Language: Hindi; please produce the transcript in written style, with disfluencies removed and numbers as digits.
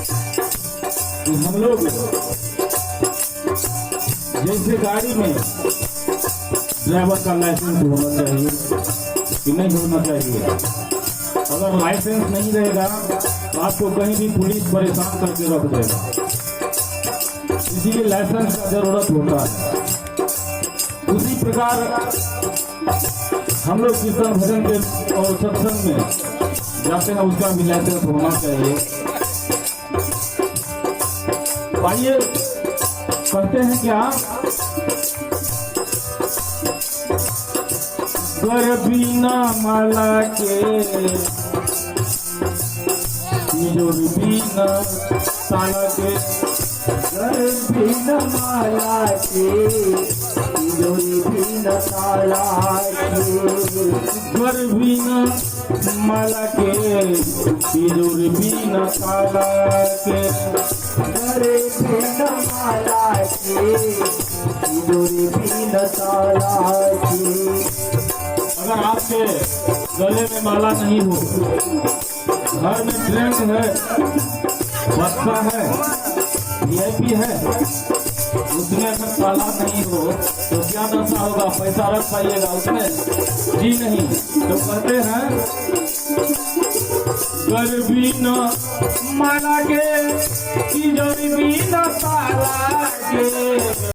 कि हम लोग जैसे गाड़ी में ड्राइवर का लाइसेंस होना चाहिए कि नहीं होना चाहिए। अगर लाइसेंस नहीं रहेगा तो आपको कहीं भी पुलिस परेशान करके रख देगा, इसीलिए लाइसेंस का जरूरत होता है। उसी प्रकार हम लोग कीर्तन भजन के और सत्संग में जाते हैं, उसका भी लाइसेंस होना चाहिए। आइए कहते हैं क्या, कर बिना माला के तिजोरी बिना ताला के, कर बिना माला के तिजोरी बिना ताला के, घर बिना माला के तिजोरी बिना ताला के, घर बिना माला के तिजोरी बिना ताला के। अगर आपके गले में माला नहीं हो, घर में ट्रेंड है, बच्चा है, VIP है, उसमें अगर ताला नहीं हो तो क्या दशा होगा? पैसा रख पाइएगा उसमें? जी नहीं। तो कहते हैं घर बिना माला के तिजोरी बिना ताला के।